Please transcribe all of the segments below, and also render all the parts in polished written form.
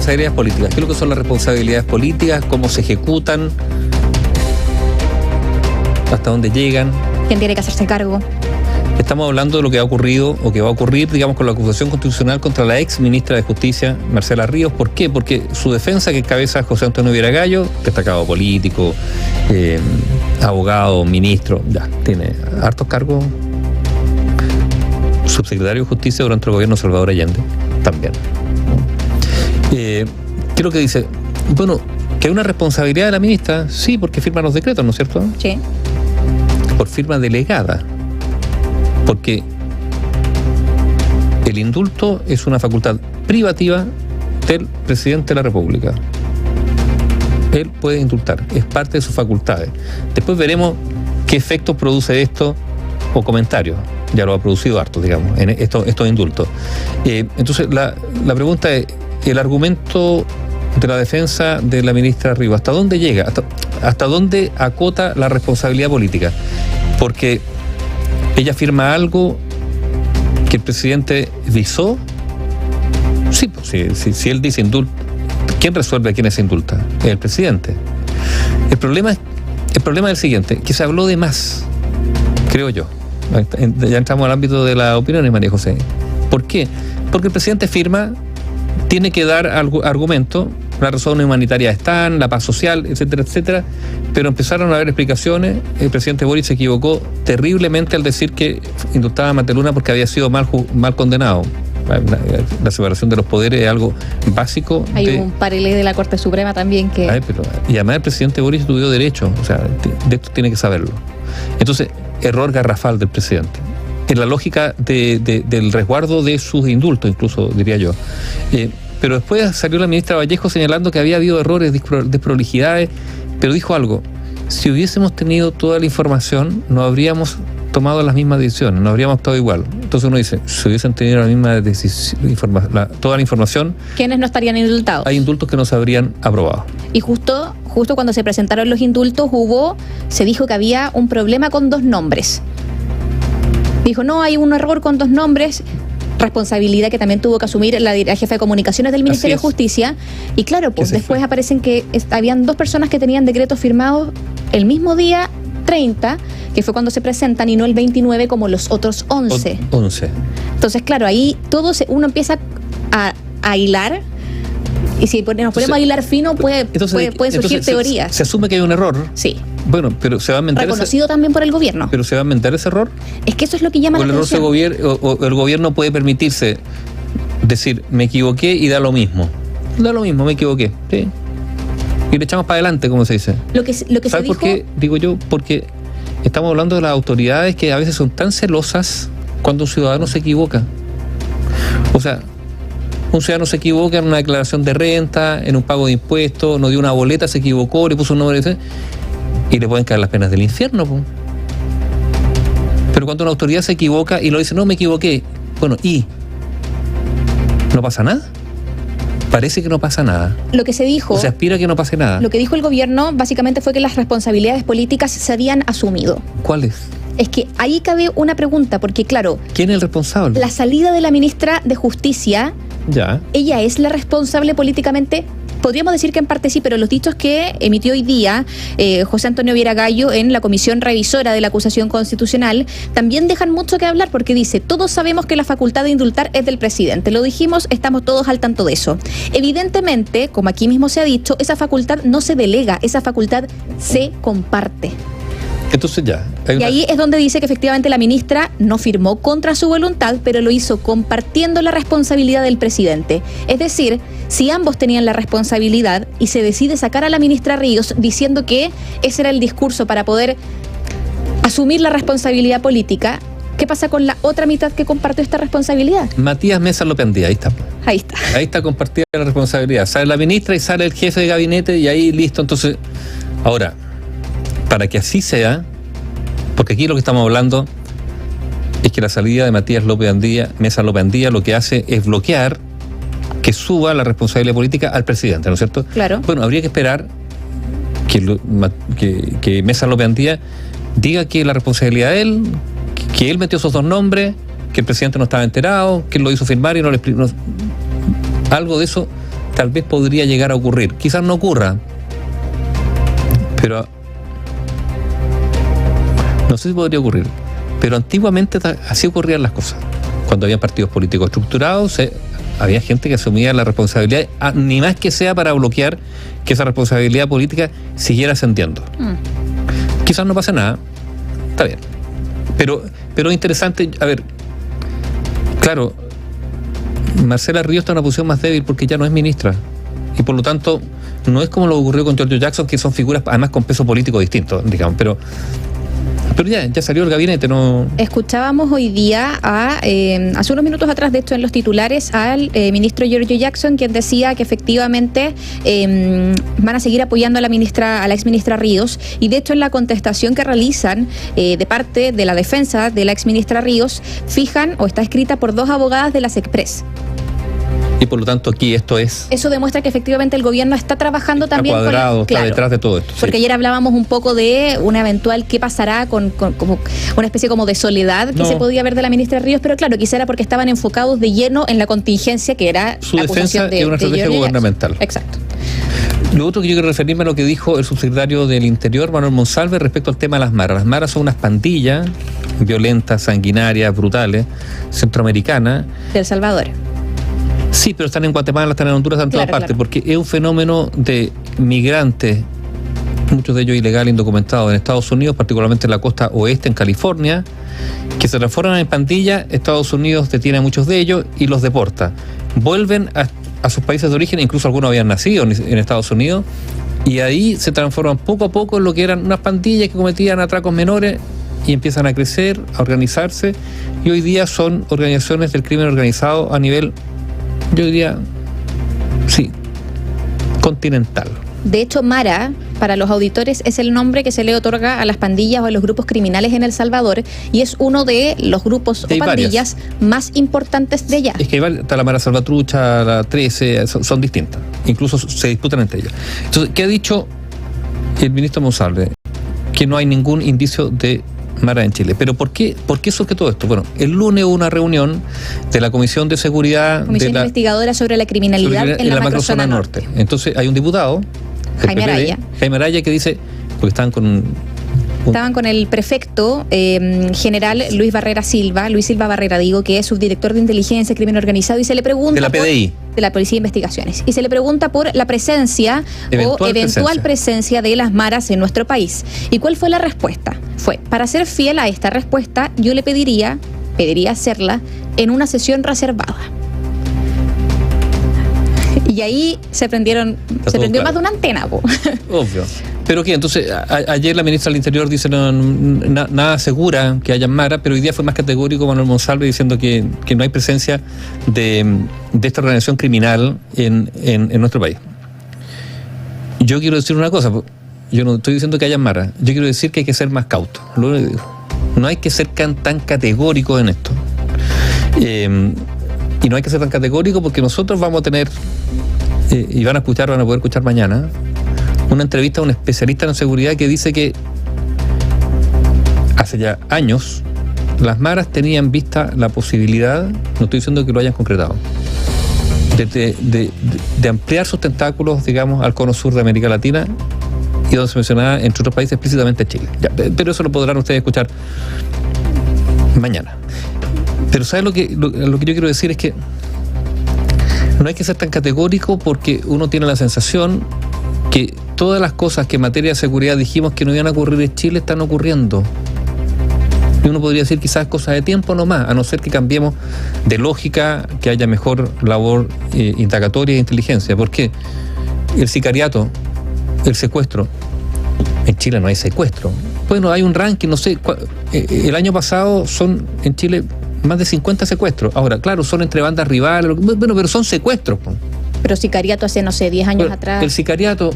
responsabilidades políticas. ¿Qué es lo que son las responsabilidades políticas? ¿Cómo se ejecutan? ¿Hasta dónde llegan? ¿Quién tiene que hacerse cargo? Estamos hablando de lo que ha ocurrido o que va a ocurrir, digamos, con la acusación constitucional contra la ex ministra de Justicia, Marcela Ríos. ¿Por qué? Porque su defensa, que encabeza José Antonio Vieragallo, destacado político, abogado, ministro, ya, tiene hartos cargos. Subsecretario de Justicia durante el gobierno de Salvador Allende, también. ¿Qué es lo que dice? Bueno, que hay una responsabilidad de la ministra, sí, porque firma los decretos, ¿no es cierto? Sí. Por firma delegada. Porque el indulto es una facultad privativa del presidente de la República. Él puede indultar, es parte de sus facultades. Después veremos qué efectos produce esto o comentarios. Ya lo ha producido harto, digamos, en estos indultos. Entonces, la pregunta es, el argumento de la defensa de la ministra Ríos, ¿hasta dónde llega? ¿Hasta dónde acota la responsabilidad política? Porque ella firma algo que el presidente visó. Sí, pues, si él dice indulto, ¿quién resuelve a quién se indulta? El presidente. El problema es el siguiente, que se habló de más, creo yo. Ya entramos al ámbito de las opiniones, María José. ¿Por qué? Porque el presidente firma, tiene que dar argumento, las razones humanitarias están, la paz social, etcétera, etcétera, pero empezaron a haber explicaciones. El presidente Boric se equivocó terriblemente al decir que indultaba a Mateluna porque había sido mal condenado. La separación de los poderes es algo básico. Hay un paralelo de la Corte Suprema también que... y además el presidente Boric estudió Derecho, o sea, de esto tiene que saberlo. Entonces, error garrafal del presidente. En la lógica del resguardo de sus indultos, incluso, diría yo. Pero después salió la ministra Vallejo señalando que había habido errores, desprolijidades, pero dijo algo: si hubiésemos tenido toda la información, no habríamos tomado las mismas decisiones, no habríamos actuado igual. Entonces uno dice, si hubiesen tenido la misma toda la información, ¿quiénes no estarían indultados? Hay indultos que no se habrían aprobado. Y justo cuando se presentaron los indultos se dijo que había un problema con 2 nombres. Dijo, no, hay un error con 2 nombres, responsabilidad que también tuvo que asumir la jefa de comunicaciones del Ministerio de Justicia. Y claro, pues después aparecen que habían 2 personas que tenían decretos firmados el mismo día 30, que fue cuando se presentan, y no el 29 como los otros 11. Entonces, claro, ahí uno empieza a hilar. Y si nos ponemos a hilar fino, pueden surgir teorías. Se asume que hay un error. Sí. Bueno, pero se va a inventar. Reconocido también por el gobierno. Pero se va a inventar ese error. Es que eso es lo que llama la atención. O el gobierno puede permitirse decir, me equivoqué y da lo mismo. Da lo mismo, me equivoqué. Sí. Y le echamos para adelante, como se dice. Lo que ¿Sabes por qué? Digo yo, porque estamos hablando de las autoridades que a veces son tan celosas cuando un ciudadano se equivoca. O sea, un ciudadano se equivoca en una declaración de renta, en un pago de impuestos, no dio una boleta, se equivocó, le puso un nombre y le pueden caer las penas del infierno. Pero cuando una autoridad se equivoca y lo dice, no, me equivoqué, bueno, ¿y no pasa nada? Parece que no pasa nada. Lo que se dijo... O se aspira a que no pase nada. Lo que dijo el gobierno básicamente fue que las responsabilidades políticas se habían asumido. ¿Cuáles? Es que ahí cabe una pregunta, porque claro... ¿Quién es el responsable? La salida de la ministra de Justicia... Ya. Ella es la responsable políticamente. Podríamos decir que en parte sí, pero los dichos que emitió hoy día José Antonio Vieragallo en la comisión revisora de la acusación constitucional también dejan mucho que hablar, porque dice, todos sabemos que la facultad de indultar es del presidente, lo dijimos, estamos todos al tanto de eso. Evidentemente, como aquí mismo se ha dicho, esa facultad no se delega, esa facultad se comparte. Entonces ya. Y ahí es donde dice que efectivamente la ministra no firmó contra su voluntad, pero lo hizo compartiendo la responsabilidad del presidente. Es decir, si ambos tenían la responsabilidad y se decide sacar a la ministra Ríos diciendo que ese era el discurso para poder asumir la responsabilidad política, ¿qué pasa con la otra mitad que compartió esta responsabilidad? Matías Mesa López Andía, ahí está. Ahí está compartida la responsabilidad. Sale la ministra y sale el jefe de gabinete y ahí listo. Entonces, ahora, para que así sea, porque aquí lo que estamos hablando es que la salida de Matías Mesa López Andía lo que hace es bloquear que suba la responsabilidad política al presidente, ¿no es cierto? Claro. Bueno, habría que esperar que Mesa López Andía diga que la responsabilidad de él, que él metió esos 2 nombres, que el presidente no estaba enterado, que él lo hizo firmar y no le explicó. Algo de eso tal vez podría llegar a ocurrir. Quizás no ocurra, pero no sé si podría ocurrir. Pero antiguamente así ocurrían las cosas. Cuando había partidos políticos estructurados, había gente que asumía la responsabilidad, ni más que sea para bloquear que esa responsabilidad política siguiera ascendiendo. Quizás no pase nada, está bien. Pero es interesante, a ver, claro, Marcela Ríos está en una posición más débil porque ya no es ministra. Y por lo tanto, no es como lo ocurrió con Giorgio Jackson, que son figuras además con peso político distinto, digamos, pero ya salió el gabinete, ¿no? Escuchábamos hoy día hace unos minutos atrás, de hecho en los titulares, al ministro Giorgio Jackson, quien decía que efectivamente van a seguir apoyando a la exministra Ríos, y de hecho en la contestación que realizan de parte de la defensa de la exministra Ríos, fijan o está escrita por 2 abogadas de la SECPRES. Y por lo tanto aquí esto es... Eso demuestra que efectivamente el gobierno está trabajando también cuadrado, está detrás de todo esto. Porque ayer hablábamos un poco de una eventual qué pasará con como una especie como de soledad que se podía ver de la ministra Ríos, pero claro, quizá era porque estaban enfocados de lleno en la contingencia que era su defensa y una estrategia gubernamental. Exacto. Lo otro que yo quiero referirme a lo que dijo el subsecretario del Interior, Manuel Monsalve, respecto al tema de las maras. Las maras son unas pandillas violentas, sanguinarias, brutales, centroamericanas. De El Salvador. Sí, pero están en Guatemala, están en Honduras, están en todas partes, porque es un fenómeno de migrantes, muchos de ellos ilegales, indocumentados, en Estados Unidos, particularmente en la costa oeste, en California, que se transforman en pandillas. Estados Unidos detiene a muchos de ellos y los deporta. Vuelven a sus países de origen, incluso algunos habían nacido en Estados Unidos, y ahí se transforman poco a poco en lo que eran unas pandillas que cometían atracos menores y empiezan a crecer, a organizarse, y hoy día son organizaciones del crimen organizado a nivel, yo diría, sí, continental. De hecho, Mara, para los auditores, es el nombre que se le otorga a las pandillas o a los grupos criminales en El Salvador, y es uno de los grupos o pandillas más importantes de allá. Es que está la Mara Salvatrucha, la 13, son distintas, incluso se disputan entre ellas. Entonces, ¿qué ha dicho el ministro Monsalve? Que no hay ningún indicio de Mara en Chile. ¿Pero por qué surge todo esto? Bueno, el lunes hubo una reunión de la Comisión de Seguridad... Comisión investigadora sobre la criminalidad en la macrozona norte. Entonces hay un diputado, Jaime Araya, que dice, porque estaban con el prefecto general Luis Silva Barrera, que es subdirector de inteligencia, crimen organizado, y se le pregunta... De la PDI. De la Policía de Investigaciones. Y se le pregunta por la presencia o eventual presencia de las maras en nuestro país. ¿Y cuál fue la respuesta? Para ser fiel a esta respuesta, yo le pediría hacerla en una sesión reservada. Y ahí se prendió más de una antena, po. Obvio. ¿Pero qué? Entonces, ayer la ministra del Interior dice nada asegura que haya mara, pero hoy día fue más categórico Manuel Monsalve diciendo que no hay presencia de esta organización criminal en nuestro país. Yo quiero decir una cosa, yo no estoy diciendo que haya mara, yo quiero decir que hay que ser más cautos. No hay que ser tan categórico en esto. Y no hay que ser tan categórico porque nosotros vamos a tener, y van a poder escuchar mañana, una entrevista a un especialista en seguridad que dice que hace ya años las maras tenían vista la posibilidad, no estoy diciendo que lo hayan concretado, de ampliar sus tentáculos, digamos, al cono sur de América Latina, y donde se mencionaba, entre otros países, explícitamente Chile. Pero eso lo podrán ustedes escuchar mañana. Pero ¿sabes lo que yo quiero decir? Es que no hay que ser tan categórico porque uno tiene la sensación que todas las cosas que en materia de seguridad dijimos que no iban a ocurrir en Chile están ocurriendo. Y uno podría decir quizás cosas de tiempo nomás, a no ser que cambiemos de lógica, que haya mejor labor indagatoria e inteligencia. Porque el sicariato, el secuestro, en Chile no hay secuestro. Bueno, hay un ranking, no sé, el año pasado son en Chile más de 50 secuestros. Ahora, claro, son entre bandas rivales, bueno, pero son secuestros. Pero sicariato hace, no sé, 10 años atrás. El sicariato...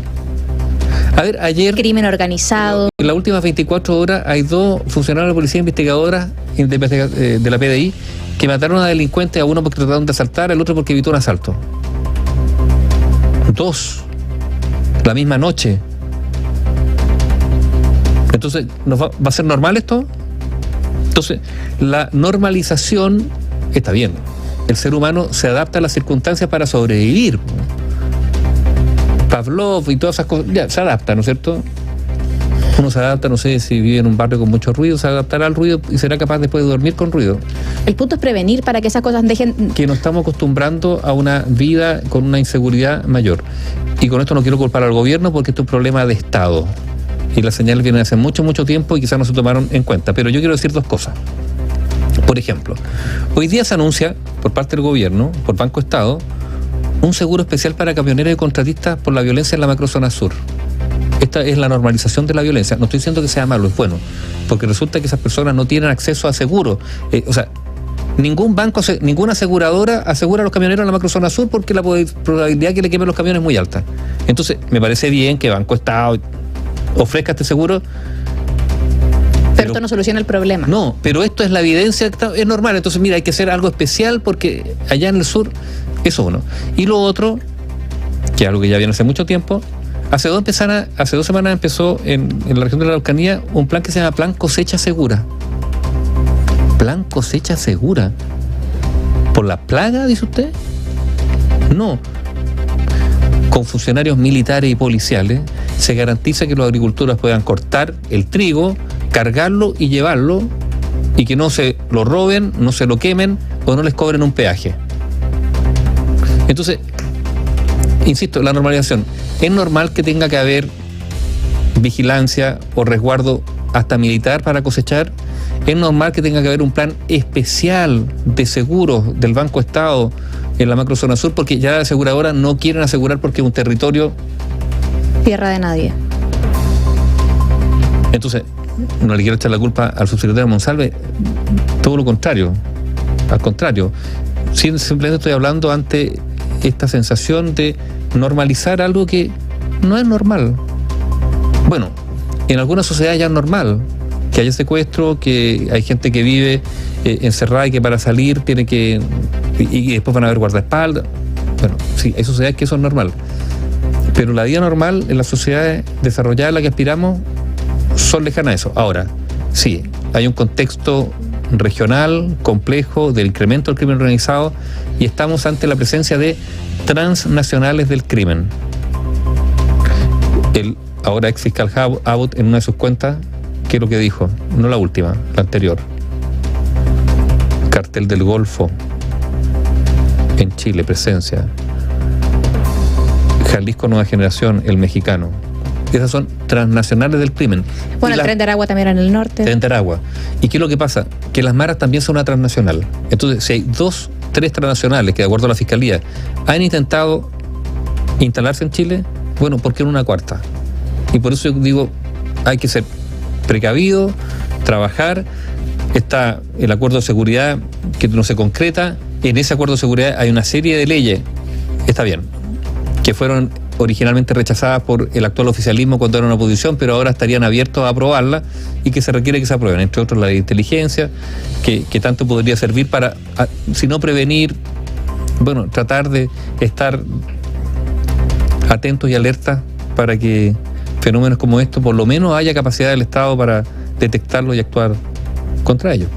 A ver, ayer... Crimen organizado. En las últimas 24 horas hay 2 funcionarios de policía investigadoras de la PDI que mataron a delincuentes, a uno porque trataron de asaltar, al otro porque evitó un asalto. 2. La misma noche. Entonces, ¿va a ser normal esto? Entonces, la normalización está bien. El ser humano se adapta a las circunstancias para sobrevivir. Pavlov y todas esas cosas, ya, se adapta, ¿no es cierto? Uno se adapta, no sé, si vive en un barrio con mucho ruido, se adaptará al ruido y será capaz después de dormir con ruido. El punto es prevenir para que esas cosas dejen... Que nos estamos acostumbrando a una vida con una inseguridad mayor. Y con esto no quiero culpar al gobierno porque esto es un problema de Estado. Y las señales vienen hace mucho, mucho tiempo y quizás no se tomaron en cuenta. Pero yo quiero decir dos cosas. Por ejemplo, hoy día se anuncia por parte del gobierno, por Banco Estado, un seguro especial para camioneros y contratistas por la violencia en la macrozona sur. Esta es la normalización de la violencia. No estoy diciendo que sea malo, es bueno, porque resulta que esas personas no tienen acceso a seguro. O sea, ningún banco, ninguna aseguradora asegura a los camioneros en la macrozona sur porque la probabilidad que le quemen los camiones es muy alta. Entonces, me parece bien que Banco Estado ofrezca este seguro. Pero esto no soluciona el problema. No, pero esto es la evidencia, es normal. Entonces, mira, hay que hacer algo especial porque allá en el sur, eso uno. Y lo otro, que es algo que ya viene hace mucho tiempo, hace 2 semanas empezó en la región de la Araucanía un plan que se llama Plan Cosecha Segura. Plan Cosecha Segura. ¿Por la plaga, dice usted? No. Con funcionarios militares y policiales se garantiza que los agricultores puedan cortar el trigo, cargarlo y llevarlo, y que no se lo roben, no se lo quemen o no les cobren un peaje. Entonces, insisto, la normalización. Es normal que tenga que haber vigilancia o resguardo hasta militar para cosechar. Es normal que tenga que haber un plan especial de seguros del Banco Estado en la macrozona sur, porque ya las aseguradoras no quieren asegurar porque es un territorio... Tierra de nadie. Entonces, no le quiero echar la culpa al subsecretario Monsalve, todo lo contrario. Al contrario, simplemente estoy hablando ante esta sensación de normalizar algo que no es normal. Bueno, en algunas sociedades ya es normal que haya secuestro, que hay gente que vive encerrada y que para salir tiene que... y después van a haber guardaespaldas. Bueno, sí, hay sociedades que eso es normal. Pero la vida normal en las sociedades desarrolladas a las que aspiramos son lejanas a eso. Ahora, sí, hay un contexto regional complejo del incremento del crimen organizado y estamos ante la presencia de transnacionales del crimen. El ahora ex fiscal Abbott, en una de sus cuentas, ¿qué es lo que dijo? No la última, la anterior. Cartel del Golfo en Chile, presencia. Jalisco Nueva Generación, el mexicano. Esas son transnacionales del crimen. Bueno, el Tren de Aragua también era en el norte. Tren de Aragua. ¿Y qué es lo que pasa? Que las maras también son una transnacional. Entonces, si hay 2, 3 transnacionales que, de acuerdo a la Fiscalía, han intentado instalarse en Chile, bueno, ¿por qué no una cuarta? Y por eso yo digo, hay que ser precavido, trabajar. Está el acuerdo de seguridad que no se concreta. En ese acuerdo de seguridad hay una serie de leyes, está bien, que fueron originalmente rechazadas por el actual oficialismo cuando era una oposición, pero ahora estarían abiertos a aprobarla y que se requiere que se aprueben, entre otros la de inteligencia, que tanto podría servir para, si no prevenir, bueno, tratar de estar atentos y alertas para que fenómenos como estos, por lo menos haya capacidad del Estado para detectarlo y actuar contra ellos.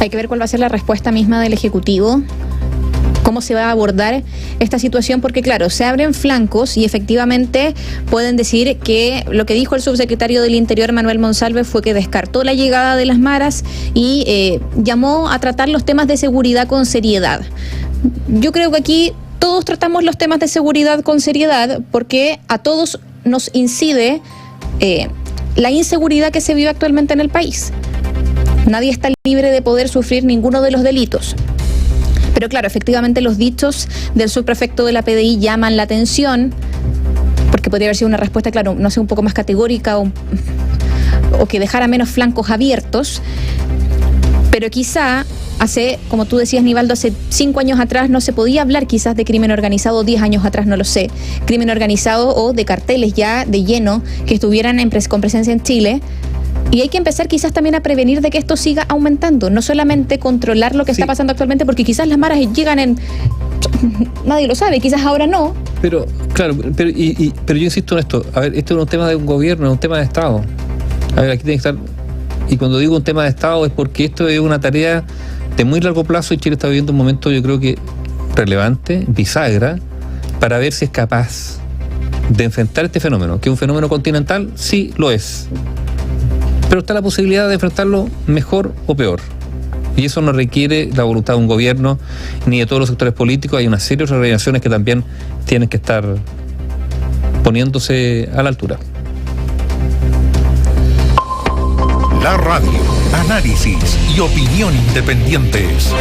Hay que ver cuál va a ser la respuesta misma del Ejecutivo, cómo se va a abordar esta situación, porque claro, se abren flancos y efectivamente pueden decir que lo que dijo el subsecretario del Interior, Manuel Monsalve, fue que descartó la llegada de las maras y llamó a tratar los temas de seguridad con seriedad. Yo creo que aquí todos tratamos los temas de seguridad con seriedad porque a todos nos incide la inseguridad que se vive actualmente en el país. Nadie está libre de poder sufrir ninguno de los delitos. Pero claro, efectivamente los dichos del subprefecto de la PDI llaman la atención, porque podría haber sido una respuesta, claro, no sé, un poco más categórica o que dejara menos flancos abiertos, pero quizá hace, como tú decías, Nivaldo, hace 5 años atrás no se podía hablar quizás de crimen organizado, 10 años atrás, no lo sé, crimen organizado o de carteles ya de lleno que estuvieran con presencia en Chile. Y hay que empezar quizás también a prevenir de que esto siga aumentando, no solamente controlar lo que está pasando actualmente, porque quizás las maras llegan en... Nadie lo sabe, quizás ahora no. Pero, claro, pero yo insisto en esto. A ver, esto no es un tema de un gobierno, es un tema de Estado. A ver, aquí tiene que estar... Y cuando digo un tema de Estado es porque esto es una tarea de muy largo plazo y Chile está viviendo un momento, yo creo que relevante, bisagra, para ver si es capaz de enfrentar este fenómeno, que es un fenómeno continental, sí lo es. Pero está la posibilidad de enfrentarlo mejor o peor. Y eso no requiere la voluntad de un gobierno ni de todos los sectores políticos. Hay una serie de organizaciones que también tienen que estar poniéndose a la altura. La radio, análisis y opinión independientes.